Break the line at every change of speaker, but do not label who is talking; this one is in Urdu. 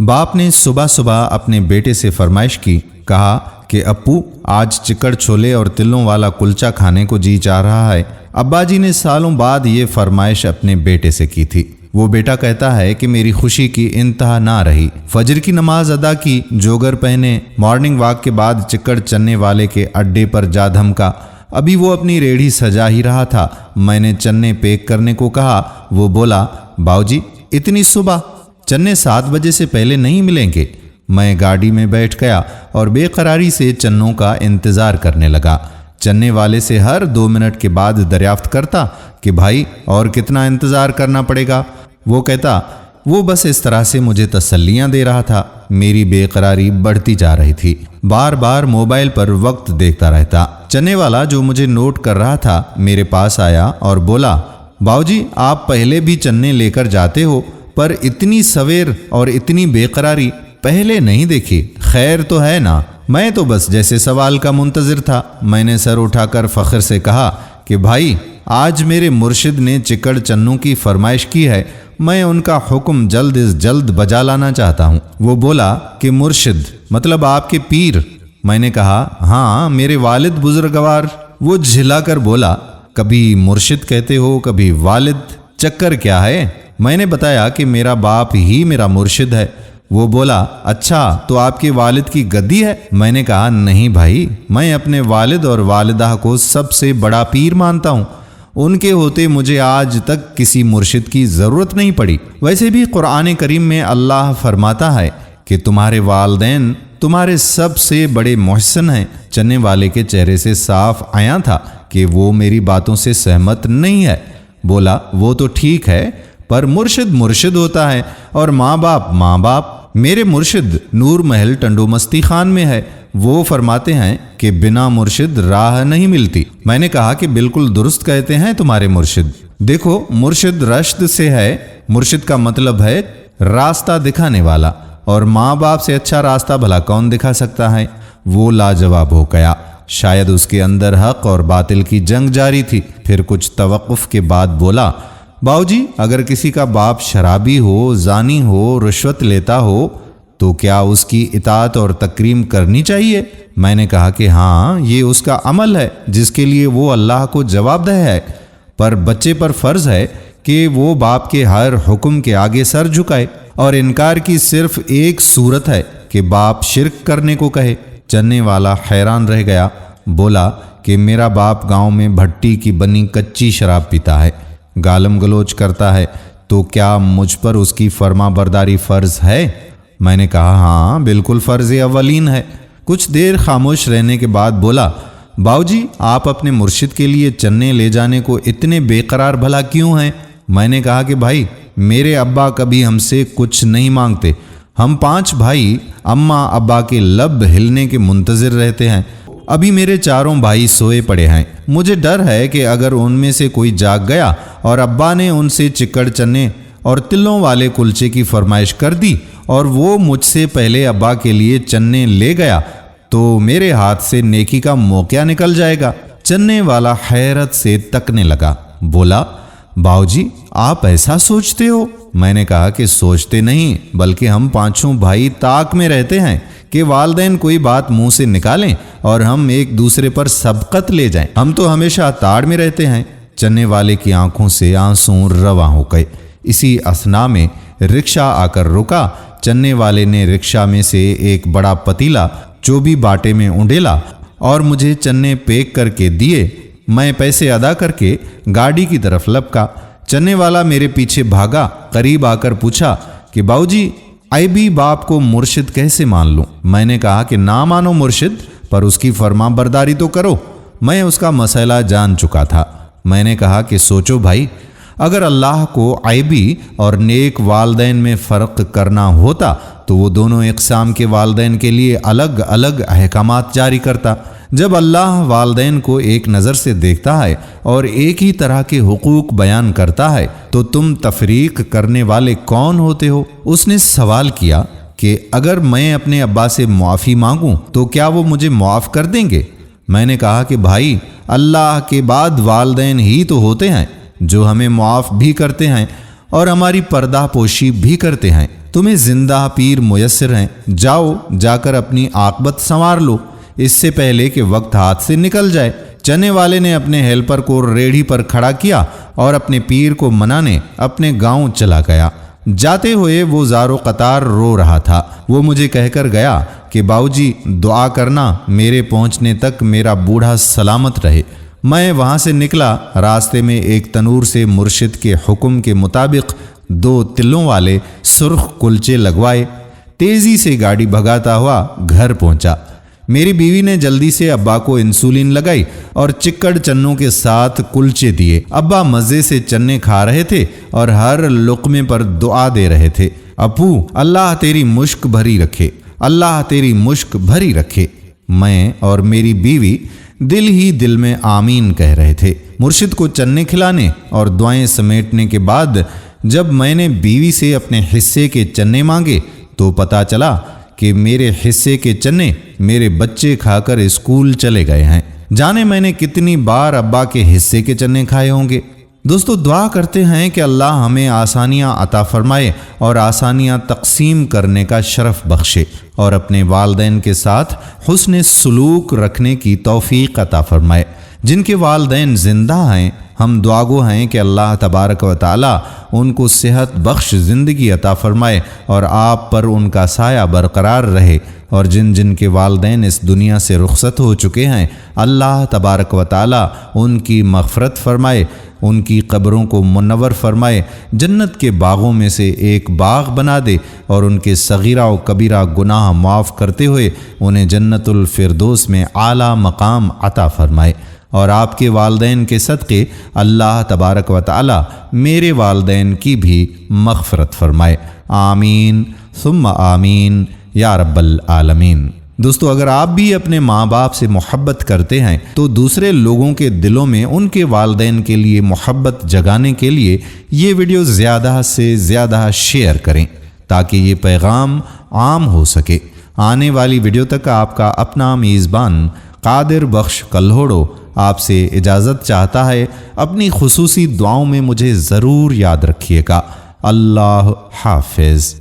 باپ نے صبح صبح اپنے بیٹے سے فرمائش کی، کہا کہ ابو آج چکڑ چھولے اور تلوں والا کلچا کھانے کو جی چاہ رہا ہے۔ ابا جی نے سالوں بعد یہ فرمائش اپنے بیٹے سے کی تھی۔ وہ بیٹا کہتا ہے کہ میری خوشی کی انتہا نہ رہی۔ فجر کی نماز ادا کی، جوگر پہنے، مارننگ واک کے بعد چکڑ چننے والے کے اڈے پر جا دھمکا۔ ابھی وہ اپنی ریڑھی سجا ہی رہا تھا، میں نے چنے پیک کرنے کو کہا۔ وہ بولا، باؤ جی اتنی صبح چنے 7 بجے سے پہلے نہیں ملیں گے۔ میں گاڑی میں بیٹھ گیا اور بے قراری سے چنوں کا انتظار کرنے لگا۔ چنے والے سے ہر 2 منٹ کے بعد دریافت کرتا کہ بھائی اور کتنا انتظار کرنا پڑے گا۔ وہ کہتا وہ بس اس طرح سے مجھے تسلیاں دے رہا تھا۔ میری بے قراری بڑھتی جا رہی تھی، بار بار موبائل پر وقت دیکھتا رہتا۔ چنے والا جو مجھے نوٹ کر رہا تھا میرے پاس آیا اور بولا، باؤ جی آپ پہلے بھی چنے لے کر جاتے ہو، پر اتنی سویر اور اتنی بے قراری پہلے نہیں دیکھی۔ خیر تو ہے نا؟ میں تو بس جیسے سوال کا منتظر تھا۔ میں نے سر اٹھا کر فخر سے کہا کہ بھائی آج میرے مرشد نے چکڑ چنوں کی فرمائش کی ہے، میں ان کا حکم جلد از جلد بجا لانا چاہتا ہوں۔ وہ بولا کہ مرشد مطلب آپ کے پیر؟ میں نے کہا ہاں میرے والد بزرگوار۔ وہ جھلا کر بولا، کبھی مرشد کہتے ہو کبھی والد، چکر کیا ہے؟ میں نے بتایا کہ میرا باپ ہی میرا مرشد ہے۔ وہ بولا، اچھا تو آپ کے والد کی گدی ہے؟ میں نے کہا نہیں بھائی، میں اپنے والد اور والدہ کو سب سے بڑا پیر مانتا ہوں، ان کے ہوتے مجھے آج تک کسی مرشد کی ضرورت نہیں پڑی۔ ویسے بھی قرآن کریم میں اللہ فرماتا ہے کہ تمہارے والدین تمہارے سب سے بڑے محسن ہیں۔ چنے والے کے چہرے سے صاف عیاں تھا کہ وہ میری باتوں سے سہمت نہیں ہے۔ بولا، وہ تو ٹھیک ہے پر مرشد مرشد ہوتا ہے اور ماں باپ ماں باپ۔ میرے مرشد نور محل ٹنڈو مستی خان میں ہے، وہ فرماتے ہیں کہ بنا مرشد راہ نہیں ملتی۔ میں نے کہا کہ بالکل درست کہتے ہیں تمہارے مرشد۔ دیکھو مرشد رشد سے ہے، مرشد کا مطلب ہے راستہ دکھانے والا، اور ماں باپ سے اچھا راستہ بھلا کون دکھا سکتا ہے؟ وہ لاجواب ہو گیا۔ شاید اس کے اندر حق اور باطل کی جنگ جاری تھی۔ پھر کچھ توقف کے بعد بولا، باؤ جی اگر کسی کا باپ شرابی ہو، زانی ہو، رشوت لیتا ہو تو کیا اس کی اطاعت اور تکریم کرنی چاہیے؟ میں نے کہا کہ ہاں یہ اس کا عمل ہے جس کے لیے وہ اللہ کو جواب دہ ہے، پر بچے پر فرض ہے کہ وہ باپ کے ہر حکم کے آگے سر جھکائے، اور انکار کی صرف ایک صورت ہے کہ باپ شرک کرنے کو کہے۔ چنے والا حیران رہ گیا، بولا کہ میرا باپ گاؤں میں بھٹی کی بنی کچی شراب پیتا ہے، گالم گلوچ کرتا ہے، تو کیا مجھ پر اس کی فرما برداری فرض ہے؟ میں نے کہا ہاں بالکل فرض اولین ہے۔ کچھ دیر خاموش رہنے کے بعد بولا، باؤ جی آپ اپنے مرشد کے لیے چنے لے جانے کو اتنے بے قرار بھلا کیوں ہیں؟ میں نے کہا کہ بھائی میرے ابا کبھی ہم سے کچھ نہیں مانگتے، ہم 5 بھائی اماں ابا کے لب ہلنے کے منتظر رہتے ہیں۔ ابھی میرے 4 بھائی سوئے پڑے ہیں، مجھے ڈر ہے کہ اگر ان میں سے کوئی جاگ گیا اور ابا نے ان سے چکڑ چنے اور تلوں والے کلچے کی فرمائش کر دی اور وہ مجھ سے پہلے ابا کے لیے چنے لے گیا تو میرے ہاتھ سے نیکی کا موقع نکل جائے گا۔ چنے والا حیرت سے تکنے لگا، بولا، باؤ جی آپ ایسا سوچتے ہو؟ میں نے کہا کہ سوچتے نہیں بلکہ ہم 5 بھائی طاق میں رہتے ہیں کہ والدین کوئی بات منہ سے نکالیں اور ہم ایک دوسرے پر سبقت لے جائیں، ہم تو ہمیشہ تاڑ میں رہتے ہیں۔ چنے والے کی آنکھوں سے آنسو رواں ہو گئے۔ اسی اثنا میں رکشہ آ کر رکا۔ چنے والے نے رکشہ میں سے ایک بڑا پتیلا چوبی باٹے میں اونڈیلا اور مجھے چنے پیک کر کے دیے۔ میں پیسے ادا کر کے گاڑی کی طرف لپکا۔ چنے والا میرے پیچھے بھاگا، قریب آ کر پوچھا کہ باؤ جی بھی باپ کو مرشد کیسے مان لوں؟ میں نے کہا کہ نہ مانو مرشد، پر اس کی فرما برداری تو کرو۔ میں اس کا مسئلہ جان چکا تھا۔ میں نے کہا کہ سوچو بھائی، اگر اللہ کو عیبی اور نیک والدین میں فرق کرنا ہوتا تو وہ دونوں اقسام کے والدین کے لیے الگ الگ احکامات جاری کرتا۔ جب اللہ والدین کو ایک نظر سے دیکھتا ہے اور ایک ہی طرح کے حقوق بیان کرتا ہے تو تم تفریق کرنے والے کون ہوتے ہو؟ اس نے سوال کیا کہ اگر میں اپنے ابا سے معافی مانگوں تو کیا وہ مجھے معاف کر دیں گے؟ میں نے کہا کہ بھائی اللہ کے بعد والدین ہی تو ہوتے ہیں جو ہمیں معاف بھی کرتے ہیں اور ہماری پردہ پوشی بھی کرتے ہیں۔ تمہیں زندہ پیر میسر ہیں، جاؤ جا کر اپنی عاقبت سنوار لو اس سے پہلے کہ وقت ہاتھ سے نکل جائے۔ چنے والے نے اپنے ہیلپر کو ریڑھی پر کھڑا کیا اور اپنے پیر کو منانے اپنے گاؤں چلا گیا۔ جاتے ہوئے وہ زارو قطار رو رہا تھا۔ وہ مجھے کہہ کر گیا کہ باؤجی دعا کرنا میرے پہنچنے تک میرا بوڑھا سلامت رہے۔ میں وہاں سے نکلا۔ راستے میں ایک تنور سے مرشد کے حکم کے مطابق 2 تلوں والے سرخ کلچے لگوائے۔ تیزی سے گاڑی بھگاتا ہوا گھر پہنچا۔ میری بیوی نے جلدی سے ابا کو انسولین لگائی اور چکڑ چنوں کے ساتھ کلچے دیے۔ ابا مزے سے چنے کھا رہے تھے اور ہر لقمے پر دعا دے رہے تھے، ابو اللہ تیری مشک بھری رکھے، اللہ تیری مشک بھری رکھے۔ میں اور میری بیوی دل ہی دل میں آمین کہہ رہے تھے۔ مرشد کو چنے کھلانے اور دعائیں سمیٹنے کے بعد جب میں نے بیوی سے اپنے حصے کے چنے مانگے تو پتہ چلا کہ میرے حصے کے چنے میرے بچے کھا کر اسکول چلے گئے ہیں۔ جانے میں نے کتنی بار ابا کے حصے کے چنے کھائے ہوں گے۔ دوستو دعا کرتے ہیں کہ اللہ ہمیں آسانیاں عطا فرمائے اور آسانیاں تقسیم کرنے کا شرف بخشے اور اپنے والدین کے ساتھ حسن سلوک رکھنے کی توفیق عطا فرمائے۔ جن کے والدین زندہ ہیں ہم دعاگو ہیں کہ اللہ تبارک و تعالی ان کو صحت بخش زندگی عطا فرمائے اور آپ پر ان کا سایہ برقرار رہے، اور جن جن کے والدین اس دنیا سے رخصت ہو چکے ہیں اللہ تبارک و تعالی ان کی مغفرت فرمائے، ان کی قبروں کو منور فرمائے، جنت کے باغوں میں سے ایک باغ بنا دے اور ان کے صغیرہ و کبیرہ گناہ معاف کرتے ہوئے انہیں جنت الفردوس میں اعلیٰ مقام عطا فرمائے۔ اور آپ کے والدین کے صدقے اللہ تبارک و تعالی میرے والدین کی بھی مغفرت فرمائے، آمین ثم آمین یا رب العالمین۔ دوستو اگر آپ بھی اپنے ماں باپ سے محبت کرتے ہیں تو دوسرے لوگوں کے دلوں میں ان کے والدین کے لیے محبت جگانے کے لیے یہ ویڈیو زیادہ سے زیادہ شیئر کریں تاکہ یہ پیغام عام ہو سکے۔ آنے والی ویڈیو تک آپ کا اپنا میزبان قادر بخش کلہوڑو آپ سے اجازت چاہتا ہے۔ اپنی خصوصی دعاؤں میں مجھے ضرور یاد رکھیے گا۔ اللہ حافظ۔